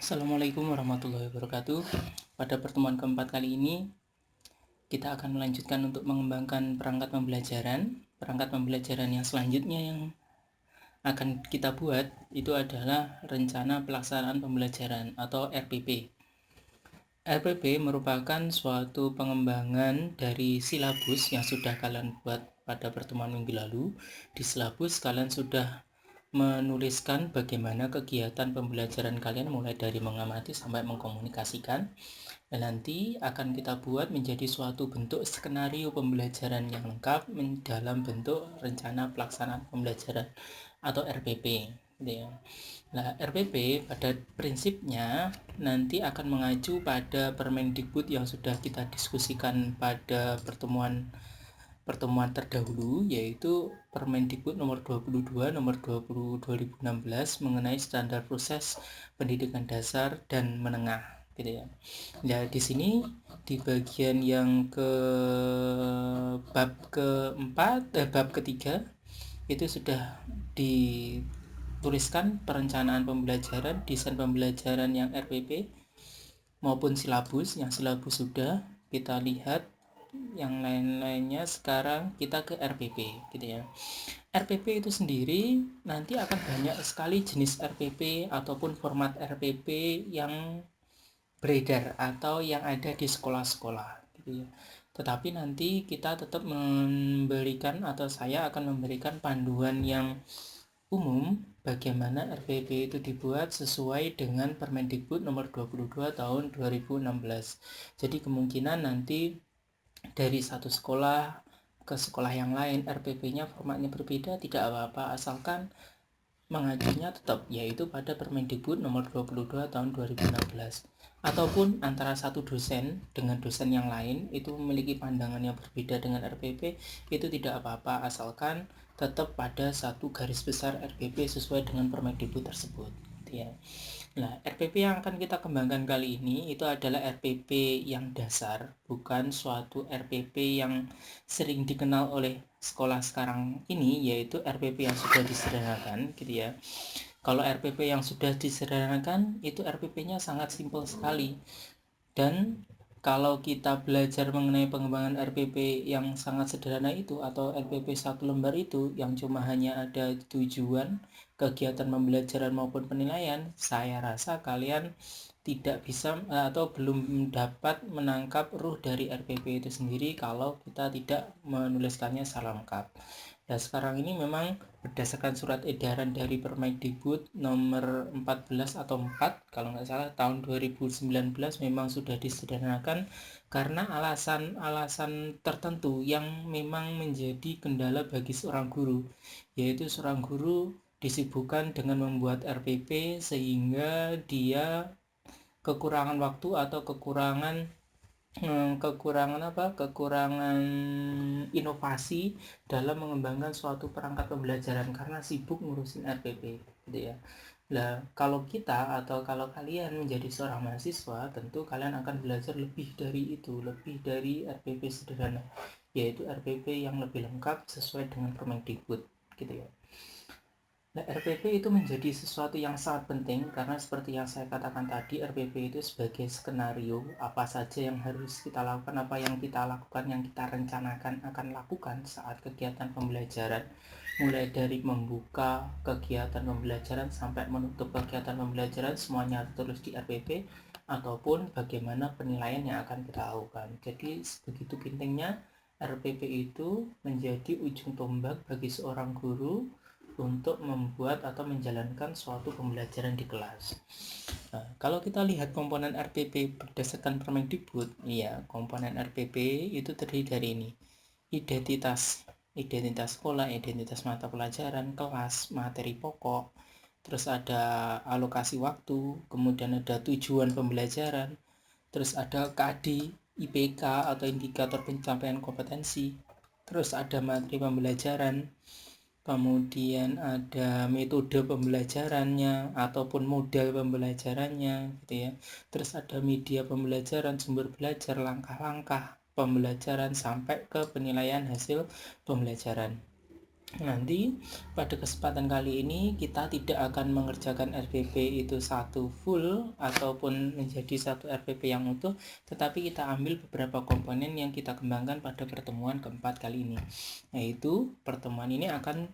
Assalamualaikum warahmatullahi wabarakatuh. Pada pertemuan keempat kali ini, kita akan melanjutkan untuk mengembangkan perangkat pembelajaran. Perangkat pembelajaran yang selanjutnya yang akan kita buat itu adalah rencana pelaksanaan pembelajaran atau RPP. RPP merupakan suatu pengembangan dari silabus yang sudah kalian buat pada pertemuan minggu lalu. Di silabus kalian sudah menuliskan bagaimana kegiatan pembelajaran kalian mulai dari mengamati sampai mengkomunikasikan, dan nanti akan kita buat menjadi suatu bentuk skenario pembelajaran yang lengkap dalam bentuk rencana pelaksanaan pembelajaran atau RPP gitu ya. Nah, RPP pada prinsipnya nanti akan mengacu pada Permendikbud yang sudah kita diskusikan pada pertemuan terdahulu, yaitu Permendikbud nomor 22 nomor 20 2016 mengenai standar proses pendidikan dasar dan menengah gitu ya. Nah, di sini di bagian yang bab keempat, bab ketiga itu sudah dituliskan perencanaan pembelajaran, desain pembelajaran yang RPP maupun silabus. Yang silabus sudah kita lihat, yang lain-lainnya sekarang kita ke RPP gitu ya. RPP itu sendiri nanti akan banyak sekali jenis RPP ataupun format RPP yang beredar atau yang ada di sekolah-sekolah gitu ya. Tetapi nanti kita tetap memberikan, atau saya akan memberikan panduan yang umum bagaimana RPP itu dibuat sesuai dengan Permendikbud nomor 22 tahun 2016. Jadi kemungkinan nanti dari satu sekolah ke sekolah yang lain RPP-nya formatnya berbeda, tidak apa-apa, asalkan mengajunya tetap yaitu pada Permendikbud nomor 22 tahun 2016. Ataupun antara satu dosen dengan dosen yang lain itu memiliki pandangan yang berbeda dengan RPP, itu tidak apa-apa, asalkan tetap pada satu garis besar RPP sesuai dengan Permendikbud tersebut ya. Nah, RPP yang akan kita kembangkan kali ini itu adalah RPP yang dasar, bukan suatu RPP yang sering dikenal oleh sekolah sekarang ini, yaitu RPP yang sudah disederhanakan gitu ya. Kalau RPP yang sudah disederhanakan itu RPP-nya sangat simpel sekali. Dan kalau kita belajar mengenai pengembangan RPP yang sangat sederhana itu, atau RPP satu lembar itu yang cuma hanya ada tujuan, kegiatan pembelajaran maupun penilaian, saya rasa kalian tidak bisa atau belum dapat menangkap ruh dari RPP itu sendiri kalau kita tidak menuliskannya secara lengkap. Nah, sekarang ini memang berdasarkan surat edaran dari Permendikbud nomor 14 atau 4 kalau nggak salah tahun 2019 memang sudah disederhanakan karena alasan-alasan tertentu yang memang menjadi kendala bagi seorang guru, yaitu seorang guru disibukkan dengan membuat RPP sehingga dia kekurangan waktu atau kekurangan inovasi dalam mengembangkan suatu perangkat pembelajaran karena sibuk ngurusin RPP gitu ya. Nah, kalau kita atau kalau kalian menjadi seorang mahasiswa, tentu kalian akan belajar lebih dari itu, lebih dari RPP sederhana, yaitu RPP yang lebih lengkap sesuai dengan Permendikbud gitu ya. Nah, RPP itu menjadi sesuatu yang sangat penting karena seperti yang saya katakan tadi, RPP itu sebagai skenario apa saja yang harus kita lakukan, apa yang kita lakukan, yang kita rencanakan akan lakukan saat kegiatan pembelajaran, mulai dari membuka kegiatan pembelajaran sampai menutup kegiatan pembelajaran, semuanya tertulis di RPP, ataupun bagaimana penilaian yang akan kita lakukan. Jadi begitu pentingnya RPP itu menjadi ujung tombak bagi seorang guru untuk membuat atau menjalankan suatu pembelajaran di kelas. Nah, kalau kita lihat komponen RPP berdasarkan Permendikbud, ya, komponen RPP itu terdiri dari ini: identitas sekolah, identitas mata pelajaran, kelas, materi pokok, terus ada alokasi waktu, kemudian ada tujuan pembelajaran, terus ada KD, IPK atau indikator pencapaian kompetensi, terus ada materi pembelajaran, kemudian ada metode pembelajarannya ataupun modal pembelajarannya gitu ya, terus ada media pembelajaran, sumber belajar, langkah-langkah pembelajaran sampai ke penilaian hasil pembelajaran. Nanti pada kesempatan kali ini kita tidak akan mengerjakan RPP itu satu full ataupun menjadi satu RPP yang utuh, tetapi kita ambil beberapa komponen yang kita kembangkan pada pertemuan keempat kali ini. Yaitu pertemuan ini akan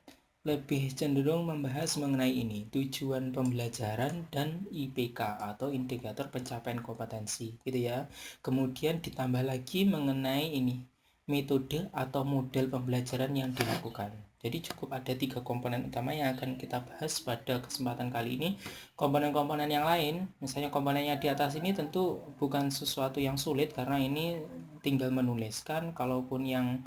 lebih cenderung membahas mengenai ini, tujuan pembelajaran dan IPK atau indikator pencapaian kompetensi gitu ya. Kemudian ditambah lagi mengenai ini, metode atau model pembelajaran yang dilakukan. Jadi cukup ada 3 komponen utama yang akan kita bahas pada kesempatan kali ini. Komponen-komponen yang lain, misalnya komponennya di atas ini tentu bukan sesuatu yang sulit karena ini tinggal menuliskan. Kalaupun yang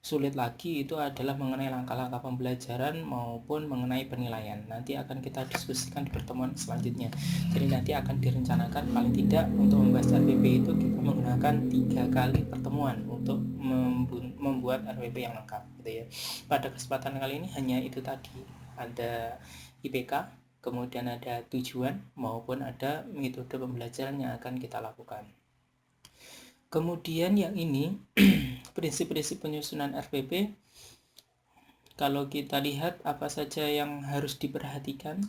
sulit lagi itu adalah mengenai langkah-langkah pembelajaran maupun mengenai penilaian. Nanti akan kita diskusikan di pertemuan selanjutnya. Jadi nanti akan direncanakan paling tidak untuk membahas RPP itu kita menggunakan 3 kali pertemuan untuk membuat RPP yang lengkap gitu ya. Pada kesempatan kali ini hanya itu tadi, ada IPK, kemudian ada tujuan maupun ada metode pembelajaran yang akan kita lakukan. Kemudian yang ini prinsip-prinsip penyusunan RPP. Kalau kita lihat apa saja yang harus diperhatikan,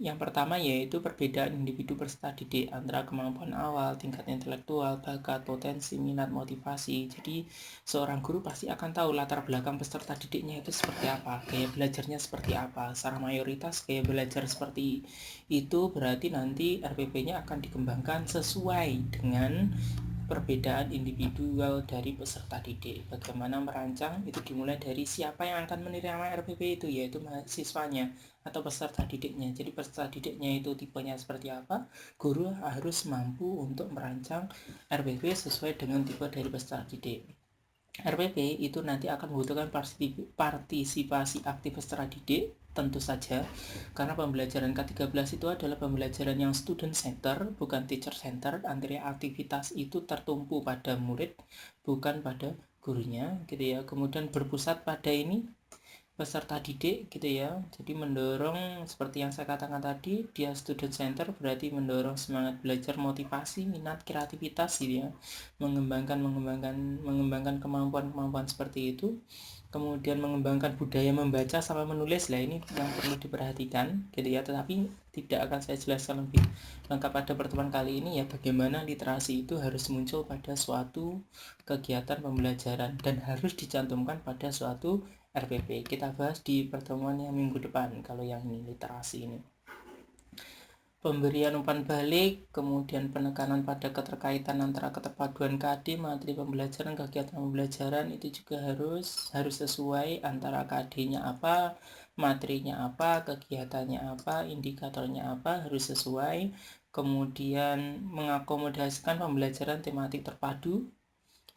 yang pertama yaitu perbedaan individu peserta didik antara kemampuan awal, tingkat intelektual, bakat, potensi, minat, motivasi. Jadi seorang guru pasti akan tahu latar belakang peserta didiknya itu seperti apa, gaya belajarnya seperti apa. Secara mayoritas gaya belajar seperti itu berarti nanti RPP-nya akan dikembangkan sesuai dengan perbedaan individual dari peserta didik. Bagaimana merancang itu dimulai dari siapa yang akan menerima RPP itu, yaitu mahasiswanya atau peserta didiknya. Jadi peserta didiknya itu tipenya seperti apa, guru harus mampu untuk merancang RPP sesuai dengan tipe dari peserta didik. RPP itu nanti akan membutuhkan partisipasi aktif peserta didik, tentu saja, karena pembelajaran K13 itu adalah pembelajaran yang student center, bukan teacher center. Antara aktivitas itu tertumpu pada murid, bukan pada gurunya, gitu ya. Kemudian berpusat pada ini peserta didik gitu ya. Jadi mendorong seperti yang saya katakan tadi, dia student center berarti mendorong semangat belajar, motivasi, minat, kreativitas gitu ya. Mengembangkan kemampuan-kemampuan seperti itu. Kemudian mengembangkan budaya membaca sama menulis. Lah ini yang perlu diperhatikan gitu ya, tetapi tidak akan saya jelaskan lebih lengkap pada pertemuan kali ini ya, bagaimana literasi itu harus muncul pada suatu kegiatan pembelajaran dan harus dicantumkan pada suatu RPP. Kita bahas di pertemuan yang minggu depan kalau yang ini literasi ini. Pemberian umpan balik, kemudian penekanan pada keterkaitan antara keterpaduan KD, materi pembelajaran, kegiatan pembelajaran itu juga harus sesuai antara KD-nya apa, materinya apa, kegiatannya apa, indikatornya apa, harus sesuai. Kemudian mengakomodasikan pembelajaran tematik terpadu.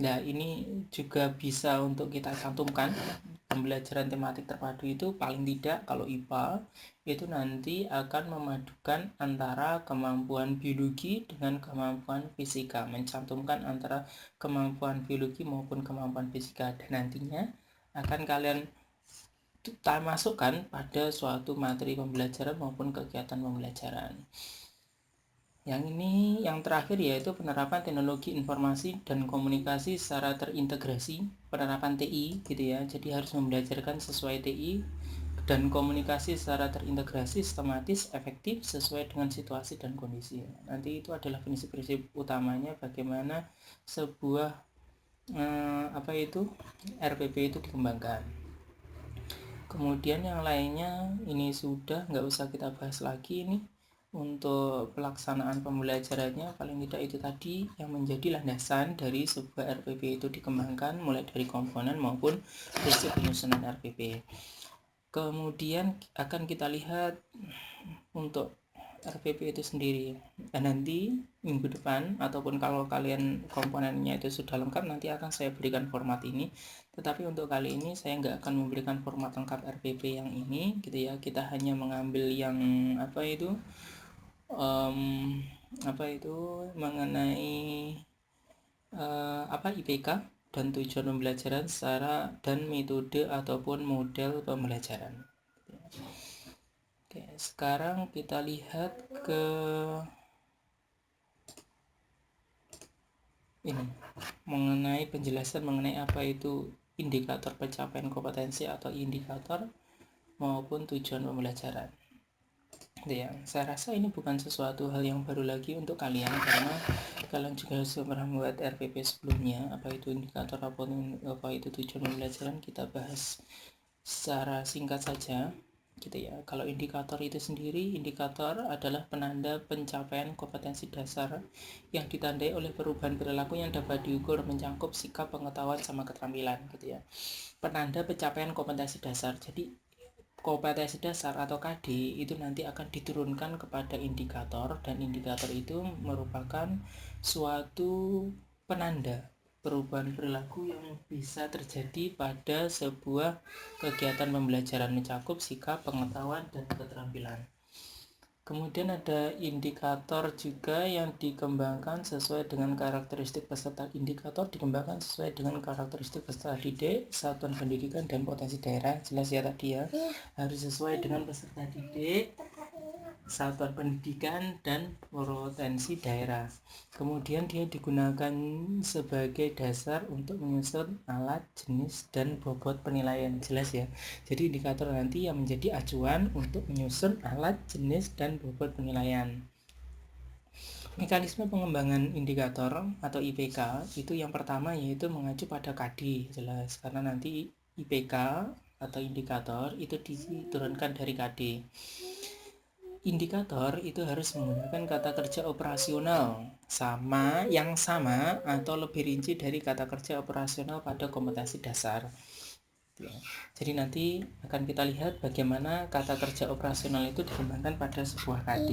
Nah, ini juga bisa untuk kita cantumkan. Pembelajaran tematik terpadu itu paling tidak kalau IPA itu nanti akan memadukan antara kemampuan biologi dengan kemampuan fisika, mencantumkan antara kemampuan biologi maupun kemampuan fisika, dan nantinya akan kalian masukkan pada suatu materi pembelajaran maupun kegiatan pembelajaran. Yang ini yang terakhir yaitu penerapan teknologi informasi dan komunikasi secara terintegrasi, penerapan TI gitu ya. Jadi harus membelajarkan sesuai TI dan komunikasi secara terintegrasi, sistematis, efektif sesuai dengan situasi dan kondisi. Nanti itu adalah prinsip-prinsip utamanya bagaimana sebuah RPP itu dikembangkan. Kemudian yang lainnya ini sudah nggak usah kita bahas lagi ini. Untuk pelaksanaan pembelajarannya paling tidak itu tadi yang menjadi landasan dari sebuah RPP itu dikembangkan, mulai dari komponen maupun prinsip penyusunan RPP. Kemudian akan kita lihat untuk RPP itu sendiri, dan nanti minggu depan ataupun kalau kalian komponennya itu sudah lengkap nanti akan saya berikan format ini. Tetapi untuk kali ini saya nggak akan memberikan format lengkap RPP yang ini gitu ya. Kita hanya mengambil yang mengenai IPK dan tujuan pembelajaran secara dan metode ataupun model pembelajaran. Oke, sekarang kita lihat ke ini mengenai penjelasan mengenai apa itu indikator pencapaian kompetensi atau indikator maupun tujuan pembelajaran. Ya, saya rasa ini bukan sesuatu hal yang baru lagi untuk kalian, karena kalian juga sudah pernah membuat RPP sebelumnya. Apa itu indikator, apa itu tujuan pembelajaran, kita bahas secara singkat saja gitu ya. Kalau indikator itu sendiri, indikator adalah penanda pencapaian kompetensi dasar yang ditandai oleh perubahan perilaku yang dapat diukur, mencakup sikap, pengetahuan, sama keterampilan gitu ya. Penanda pencapaian kompetensi dasar. Jadi kompetensi dasar atau KD itu nanti akan diturunkan kepada indikator, dan indikator itu merupakan suatu penanda perubahan perilaku yang bisa terjadi pada sebuah kegiatan pembelajaran, mencakup sikap, pengetahuan, dan keterampilan. Kemudian ada indikator juga yang dikembangkan sesuai dengan karakteristik peserta. Indikator dikembangkan sesuai dengan karakteristik peserta didik, satuan pendidikan, dan potensi daerah. Jelas ya tadi ya, harus sesuai dengan peserta didik, satuan pendidikan, dan potensi daerah. Kemudian dia digunakan sebagai dasar untuk menyusun alat, jenis, dan bobot penilaian. Jelas ya, jadi indikator nanti yang menjadi acuan untuk menyusun alat, jenis, dan bobot penilaian. Mekanisme pengembangan indikator atau IPK itu yang pertama yaitu mengacu pada KD. Jelas, karena nanti IPK atau indikator itu diturunkan dari KD. Indikator itu harus menggunakan kata kerja operasional sama atau lebih rinci dari kata kerja operasional pada kompetensi dasar. Jadi nanti akan kita lihat bagaimana kata kerja operasional itu dikembangkan pada sebuah KD.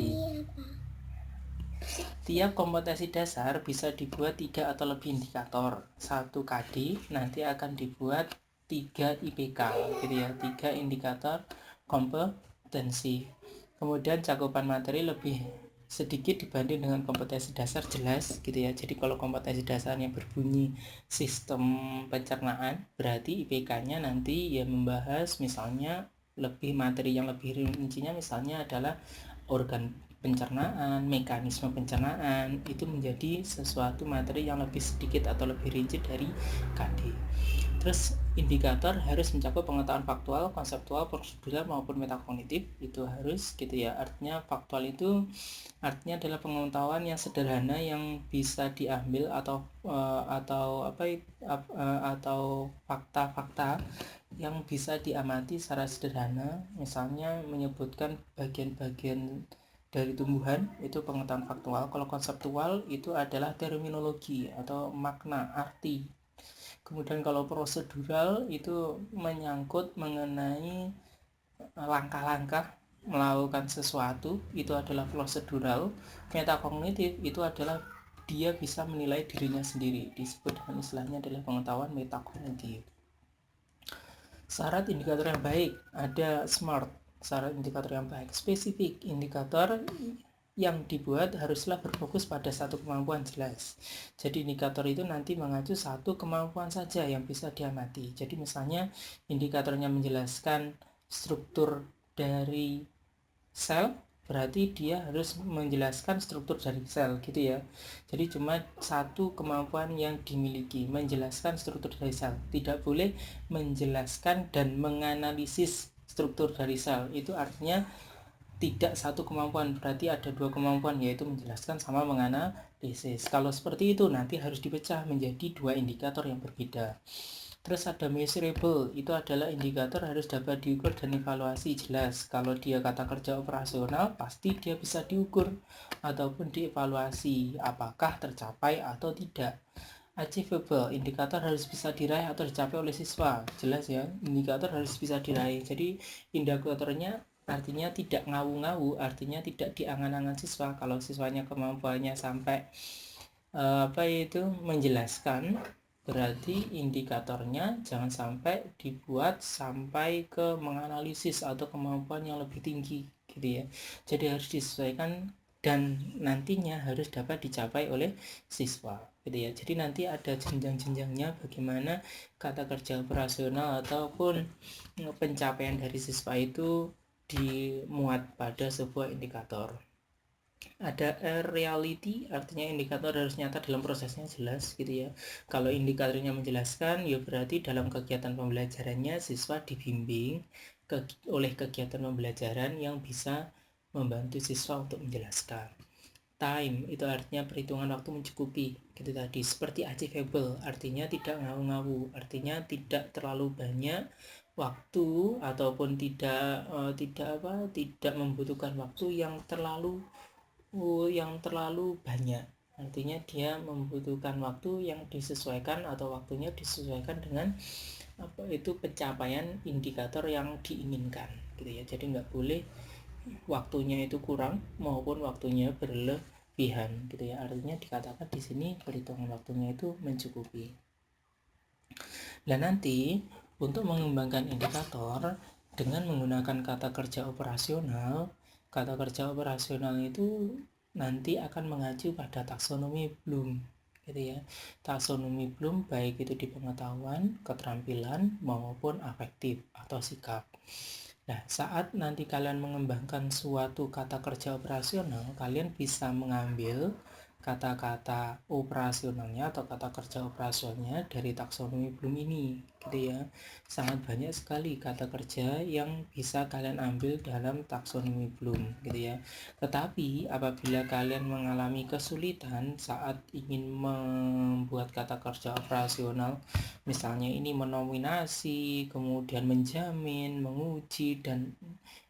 Tiap kompetensi dasar bisa dibuat 3 atau lebih indikator. 1 KD nanti akan dibuat 3 IPK gitu ya, 3 indikator kompetensi. Kemudian cakupan materi lebih sedikit dibanding dengan kompetensi dasar, jelas gitu ya. Jadi kalau kompetensi dasarnya berbunyi sistem pencernaan, berarti IPK-nya nanti ya membahas misalnya lebih materi yang lebih rincinya misalnya adalah organ pencernaan, mekanisme pencernaan, itu menjadi sesuatu materi yang lebih sedikit atau lebih rinci dari KD. Terus indikator harus mencakup pengetahuan faktual, konseptual, prosedural maupun metakognitif, itu harus gitu ya. Artinya faktual itu artinya adalah pengetahuan yang sederhana yang bisa diambil atau fakta-fakta yang bisa diamati secara sederhana, misalnya menyebutkan bagian-bagian dari tumbuhan, itu pengetahuan faktual. Kalau konseptual itu adalah terminologi atau makna, arti. Kemudian kalau prosedural itu menyangkut mengenai langkah-langkah melakukan sesuatu, itu adalah prosedural. Metakognitif itu adalah dia bisa menilai dirinya sendiri, disebut dengan istilahnya adalah pengetahuan metakognitif. Syarat indikator yang baik, ada SMART, syarat indikator yang baik. Spesifik, indikator yang dibuat haruslah berfokus pada satu kemampuan, jelas. Jadi indikator itu nanti mengacu satu kemampuan saja yang bisa diamati. Jadi misalnya indikatornya menjelaskan struktur dari sel, berarti dia harus menjelaskan struktur dari sel gitu ya. Jadi cuma satu kemampuan yang dimiliki, menjelaskan struktur dari sel. Tidak boleh menjelaskan dan menganalisis struktur dari sel. Itu artinya tidak satu kemampuan, berarti ada 2 kemampuan, yaitu menjelaskan sama menganalisis. Kalau seperti itu nanti harus dipecah menjadi 2 indikator yang berbeda. Terus ada measurable, itu adalah indikator harus dapat diukur dan evaluasi, jelas. Kalau dia kata kerja operasional, pasti dia bisa diukur ataupun dievaluasi apakah tercapai atau tidak. Achievable, indikator harus bisa diraih atau dicapai oleh siswa, jelas ya. Indikator harus bisa diraih, jadi indikatornya artinya tidak ngawu-ngawu, artinya tidak diangan-angan siswa. Kalau siswanya kemampuannya sampai menjelaskan, berarti indikatornya jangan sampai dibuat sampai ke menganalisis atau kemampuan yang lebih tinggi gitu ya. Jadi harus disesuaikan dan nantinya harus dapat dicapai oleh siswa gitu ya. Jadi nanti ada jenjang-jenjangnya bagaimana kata kerja operasional ataupun pencapaian dari siswa itu dimuat pada sebuah indikator. Ada reality, artinya indikator harus nyata dalam prosesnya jelas gitu ya. Kalau indikatornya menjelaskan, ya berarti dalam kegiatan pembelajarannya siswa dibimbing oleh kegiatan pembelajaran yang bisa membantu siswa untuk menjelaskan. Time itu artinya perhitungan waktu mencukupi gitu tadi. Seperti achievable artinya tidak ngawu-ngawu, artinya tidak terlalu banyak waktu ataupun tidak membutuhkan waktu yang terlalu banyak, artinya dia membutuhkan waktu yang disesuaikan atau waktunya disesuaikan dengan pencapaian indikator yang diinginkan gitu ya. Jadi nggak boleh waktunya itu kurang maupun waktunya berlebihan gitu ya. Artinya dikatakan di sini perhitungan waktunya itu mencukupi. Dan nanti untuk mengembangkan indikator dengan menggunakan kata kerja operasional itu nanti akan mengacu pada taksonomi Bloom gitu ya. Taksonomi Bloom baik itu di pengetahuan, keterampilan maupun afektif atau sikap. Nah, saat nanti kalian mengembangkan suatu kata kerja operasional, kalian bisa mengambil kata-kata operasionalnya atau kata kerja operasionalnya dari taksonomi Bloom ini gitu ya. Sangat banyak sekali kata kerja yang bisa kalian ambil dalam taksonomi Bloom gitu ya. Tetapi apabila kalian mengalami kesulitan saat ingin membuat kata kerja operasional, misalnya ini menominasi, kemudian menjamin, menguji, dan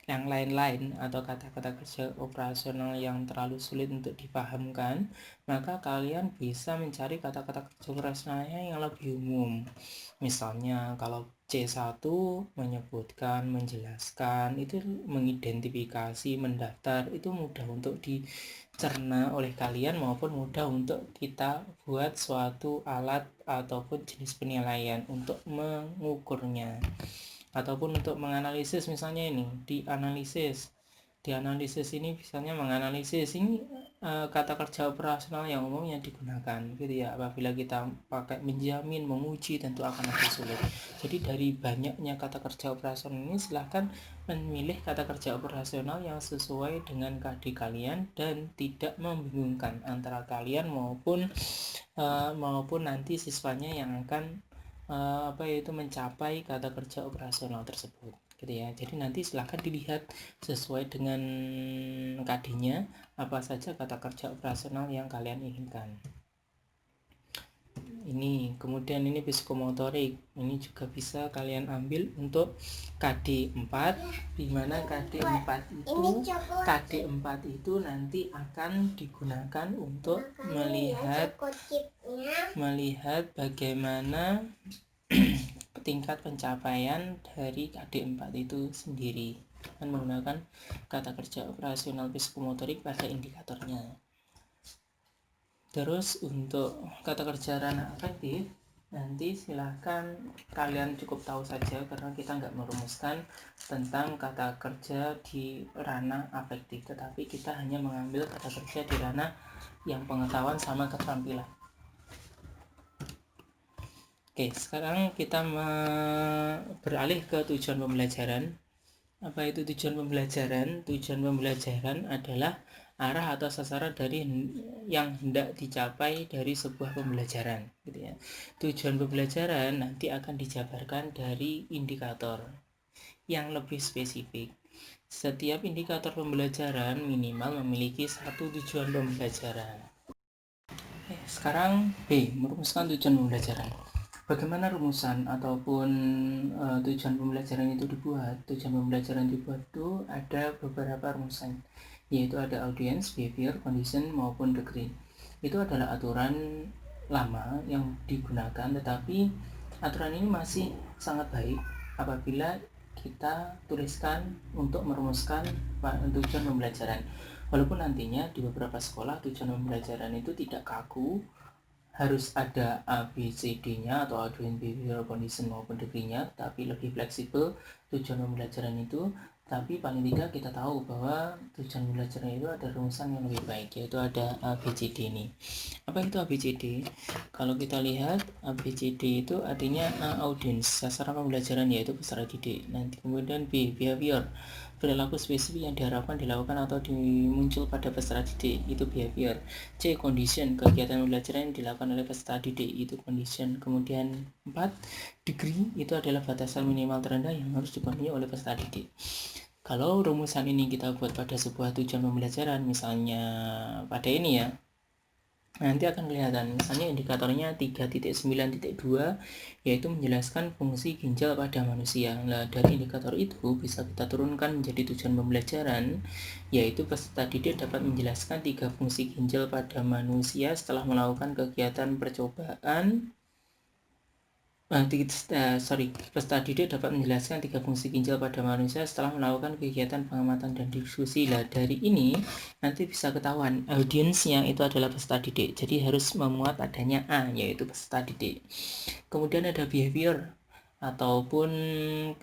yang lain-lain, atau kata-kata kerja operasional yang terlalu sulit untuk dipahamkan, maka kalian bisa mencari kata-kata kerja operasionalnya yang lebih umum. Misalnya kalau C1 menyebutkan, menjelaskan, itu mengidentifikasi, mendaftar, itu mudah untuk dicerna oleh kalian maupun mudah untuk kita buat suatu alat ataupun jenis penilaian untuk mengukurnya ataupun untuk menganalisis. Misalnya ini dianalisis ini misalnya menganalisis ini kata kerja operasional yang umum yang digunakan gitu ya. Apabila kita pakai menjamin, menguji, tentu akan lebih sulit. Jadi dari banyaknya kata kerja operasional ini silahkan memilih kata kerja operasional yang sesuai dengan KD kalian dan tidak membingungkan antara kalian maupun nanti siswanya yang akan mencapai kata kerja operasional tersebut gitu ya. Jadi nanti silahkan dilihat sesuai dengan KD-nya apa saja kata kerja operasional yang kalian inginkan. Ini kemudian ini psikomotorik, ini juga bisa kalian ambil untuk KD 4, di mana KD 4 itu nanti akan digunakan untuk melihat bagaimana tingkat pencapaian dari KD 4 itu sendiri dan menggunakan kata kerja operasional psikomotorik pada indikatornya. Terus untuk kata kerja ranah afektif nanti silahkan kalian cukup tahu saja karena kita nggak merumuskan tentang kata kerja di ranah afektif, tetapi kita hanya mengambil kata kerja di ranah yang pengetahuan sama keterampilan. Oke, sekarang kita beralih ke tujuan pembelajaran. Apa itu tujuan pembelajaran? Tujuan pembelajaran adalah arah atau sasaran dari yang hendak dicapai dari sebuah pembelajaran, gitu ya. Tujuan pembelajaran nanti akan dijabarkan dari indikator yang lebih spesifik. Setiap indikator pembelajaran minimal memiliki satu tujuan pembelajaran. Sekarang B, merumuskan tujuan pembelajaran. Bagaimana rumusan ataupun tujuan pembelajaran itu dibuat? Tujuan pembelajaran dibuat itu ada beberapa rumusan, yaitu ada audience, behavior, condition maupun degree. Itu adalah aturan lama yang digunakan, tetapi aturan ini masih sangat baik apabila kita tuliskan untuk merumuskan tujuan pembelajaran. Walaupun nantinya di beberapa sekolah tujuan pembelajaran itu tidak kaku, harus ada ABCD-nya atau audience, behavior, condition maupun degree-nya, tapi lebih fleksibel tujuan pembelajaran itu. tapi paling tidak kita tahu bahwa tujuan pembelajaran itu ada rumusan yang lebih baik, yaitu ada ABCD ini. Apa itu ABCD? Kalau kita lihat ABCD itu artinya A, audience, sasaran pembelajaran yaitu peserta didik. Nanti kemudian B, behavior, perilaku spesifik yang diharapkan dilakukan atau muncul pada peserta didik, itu behavior. C, condition, kegiatan pembelajaran yang dilakukan oleh peserta didik, itu condition. Kemudian 4, degree, itu adalah batasan minimal terendah yang harus dipenuhi oleh peserta didik. Kalau rumusan ini kita buat pada sebuah tujuan pembelajaran, misalnya pada ini ya, nanti akan kelihatan misalnya indikatornya 3.9.2 yaitu menjelaskan fungsi ginjal pada manusia. Nah, dari indikator itu bisa kita turunkan menjadi tujuan pembelajaran, yaitu peserta didik dapat menjelaskan 3 fungsi ginjal pada manusia setelah melakukan kegiatan percobaan. Peserta didik dapat menjelaskan 3 fungsi ginjal pada manusia setelah melakukan kegiatan pengamatan dan diskusi. Lah, dari ini nanti bisa ketahuan audiensnya itu adalah peserta didik, jadi harus memuat adanya A, yaitu peserta didik. Kemudian ada behavior ataupun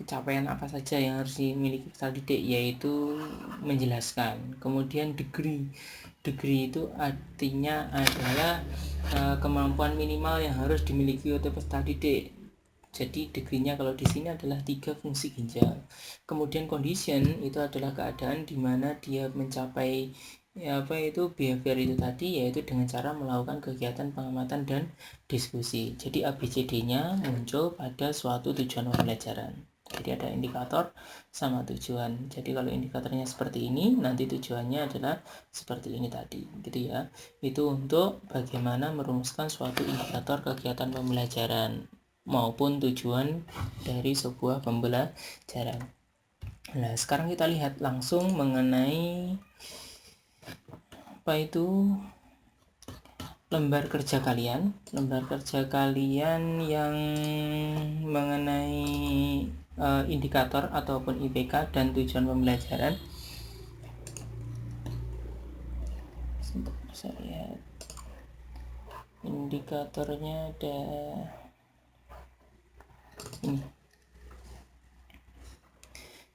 capaian apa saja yang harus dimiliki peserta didik, yaitu menjelaskan. Kemudian degree itu artinya adalah kemampuan minimal yang harus dimiliki oleh peserta didik. Jadi degree-nya kalau di sini adalah 3 fungsi ginjal. Kemudian condition itu adalah keadaan di mana dia mencapai behavior itu tadi, yaitu dengan cara melakukan kegiatan pengamatan dan diskusi. Jadi ABCD-nya muncul pada suatu tujuan pembelajaran. Jadi ada indikator sama tujuan. Jadi kalau indikatornya seperti ini, nanti tujuannya adalah seperti ini tadi, gitu ya. Itu untuk bagaimana merumuskan suatu indikator kegiatan pembelajaran maupun tujuan dari sebuah pembelajaran. Nah, sekarang kita lihat langsung mengenai apa itu lembar kerja kalian yang mengenai indikator ataupun IPK dan tujuan pembelajaran. Sebentar, saya lihat indikatornya ada ini.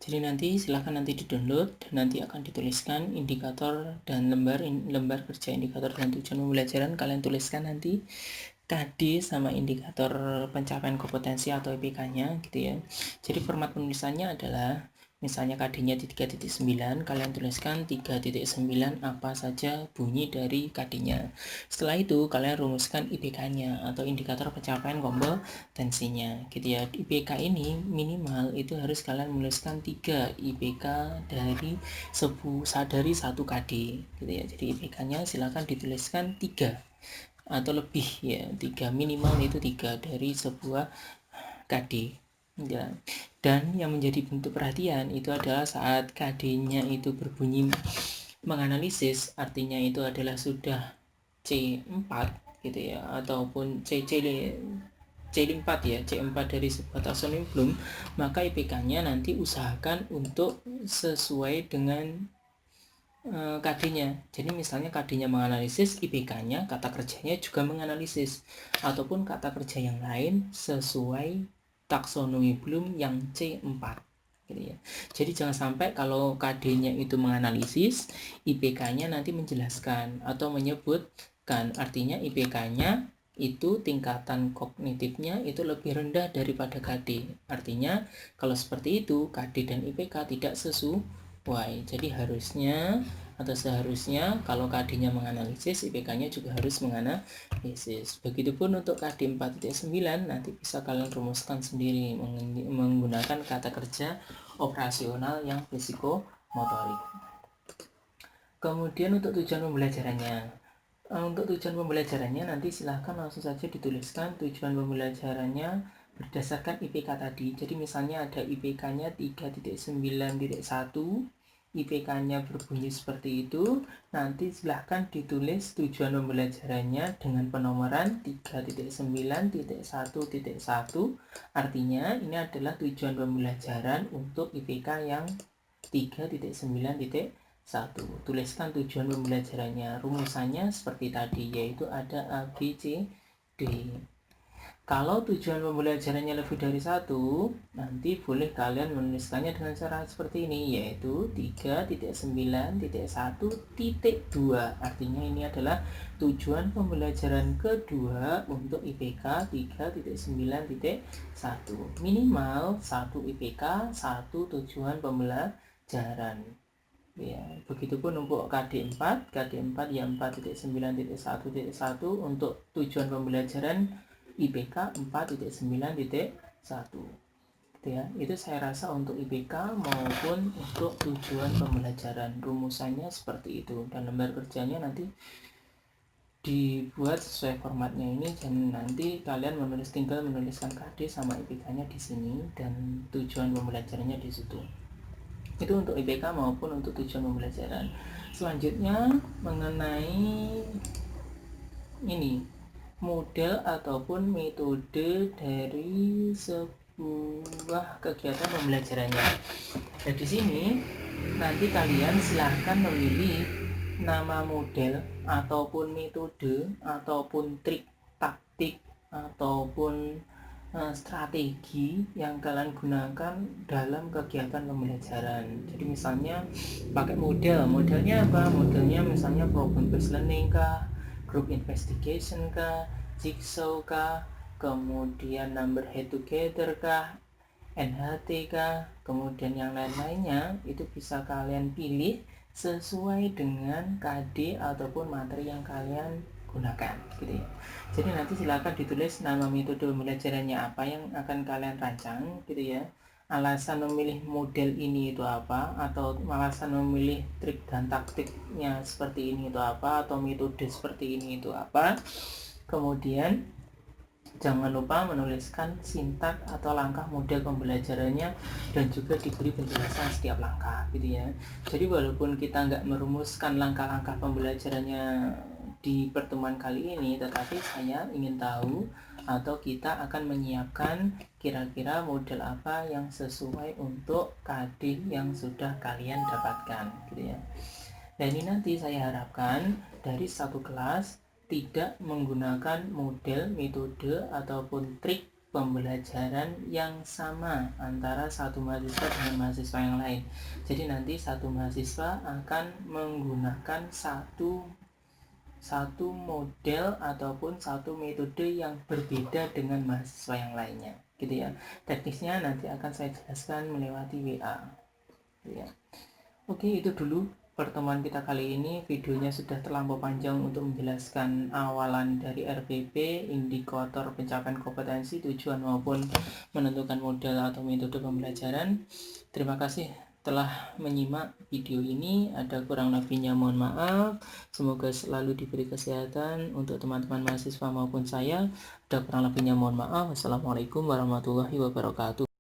Jadi nanti silahkan nanti di-download dan nanti akan dituliskan indikator dan lembar kerja indikator dan tujuan pembelajaran. Kalian tuliskan nanti KD sama indikator pencapaian kompetensi atau IPK-nya gitu ya. Jadi format penulisannya adalah misalnya KD-nya di 3.9, kalian tuliskan 3.9 apa saja bunyi dari KD-nya. Setelah itu kalian rumuskan IPK-nya atau indikator pencapaian kompetensinya gitu ya. IPK ini minimal itu harus kalian menuliskan 3 IPK dari 1 KD gitu ya. Jadi IPK-nya silakan dituliskan 3 atau lebih ya, 3 minimal itu 3 dari sebuah KD ya. Dan yang menjadi bentuk perhatian itu adalah saat KD-nya itu berbunyi menganalisis, artinya itu adalah sudah C4 gitu ya, ataupun C4 ya, C4 dari sebuah taksonomi belum, maka IPK-nya nanti usahakan untuk sesuai dengan KD-nya. Jadi misalnya KD-nya menganalisis, IPK-nya kata kerjanya juga menganalisis, ataupun kata kerja yang lain sesuai taksonomi Bloom yang C4 gitu ya. Jadi jangan sampai kalau KD-nya itu menganalisis, IPK-nya nanti menjelaskan atau menyebutkan, artinya IPK-nya itu tingkatan kognitifnya itu lebih rendah daripada KD. Artinya kalau seperti itu KD dan IPK tidak sesuai. Jadi harusnya atau seharusnya kalau KD-nya menganalisis, IPK-nya juga harus menganalisis. Begitupun untuk KD 4.9 nanti bisa kalian rumuskan sendiri menggunakan kata kerja operasional yang psikomotorik. Kemudian untuk tujuan pembelajarannya. Untuk tujuan pembelajarannya nanti silahkan langsung saja dituliskan tujuan pembelajarannya berdasarkan IPK tadi. Jadi misalnya ada IPK-nya 3.9.1, IPK-nya berbunyi seperti itu, nanti silahkan ditulis tujuan pembelajarannya dengan penomoran 3.9.1.1, artinya ini adalah tujuan pembelajaran untuk IPK yang 3.9.1. Tuliskan tujuan pembelajarannya, rumusannya seperti tadi, yaitu ada A, B, C, D. Kalau tujuan pembelajarannya lebih dari satu, nanti boleh kalian menuliskannya dengan cara seperti ini, yaitu 3.9.1.2. Artinya ini adalah tujuan pembelajaran kedua untuk IPK 3.9.1. Minimal 1 IPK, 1 tujuan pembelajaran. Ya, begitupun untuk KD4 ya 4.9.1.1 untuk tujuan pembelajaran IPK 4.9.1 gitu ya. Itu saya rasa untuk IPK maupun untuk tujuan pembelajaran rumusannya seperti itu, dan lembar kerjanya nanti dibuat sesuai formatnya ini, dan nanti kalian tinggal menuliskan KD sama IPK-nya di sini dan tujuan pembelajarannya di situ. Itu untuk IPK maupun untuk tujuan pembelajaran. Selanjutnya mengenai ini model ataupun metode dari sebuah kegiatan pembelajarannya. Nah, di sini nanti kalian silahkan memilih nama model ataupun metode ataupun trik taktik ataupun strategi yang kalian gunakan dalam kegiatan pembelajaran. Jadi misalnya pakai modelnya apa? Modelnya misalnya problem based learning kah, group investigation kah, jigsaw kah, kemudian number head together kah, NHT kah, kemudian yang lain-lainnya itu bisa kalian pilih sesuai dengan KD ataupun materi yang kalian gunakan gitu ya. Jadi nanti silakan ditulis nama metode pembelajarannya apa yang akan kalian rancang gitu ya, alasan memilih model ini itu apa, atau alasan memilih trik dan taktiknya seperti ini itu apa, atau metode seperti ini itu apa. Kemudian jangan lupa menuliskan sintak atau langkah model pembelajarannya dan juga diberi penjelasan setiap langkah gitu ya. Jadi walaupun kita nggak merumuskan langkah-langkah pembelajarannya di pertemuan kali ini, tetapi saya ingin tahu atau kita akan menyiapkan kira-kira model apa yang sesuai untuk KD yang sudah kalian dapatkan gitu ya. Dan ini nanti saya harapkan dari satu kelas tidak menggunakan model, metode, ataupun trik pembelajaran yang sama antara satu mahasiswa dengan mahasiswa yang lain. Jadi nanti satu mahasiswa akan menggunakan satu model ataupun satu metode yang berbeda dengan mahasiswa yang lainnya gitu ya. Teknisnya nanti akan saya jelaskan melewati WA gitu ya. Oke, itu dulu pertemuan kita kali ini. Videonya sudah terlampau panjang untuk menjelaskan awalan dari RPP, indikator pencapaian kompetensi, tujuan maupun menentukan model atau metode pembelajaran. Terima kasih telah menyimak video ini. Ada kurang lebihnya mohon maaf. Semoga selalu diberi kesehatan untuk teman-teman mahasiswa maupun saya. Ada kurang lebihnya mohon maaf. Wassalamualaikum warahmatullahi wabarakatuh.